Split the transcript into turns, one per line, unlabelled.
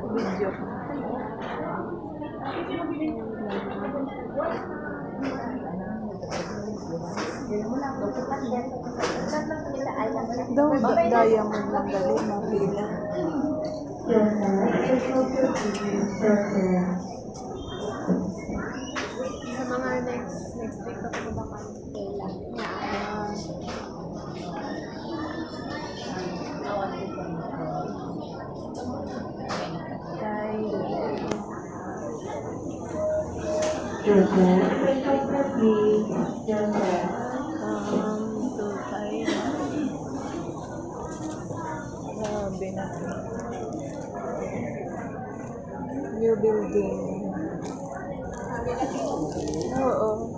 Video. Daw, diamond lang dali, mapila. Sa mga next week ako ba kailan? Grabe na. New building. Oo.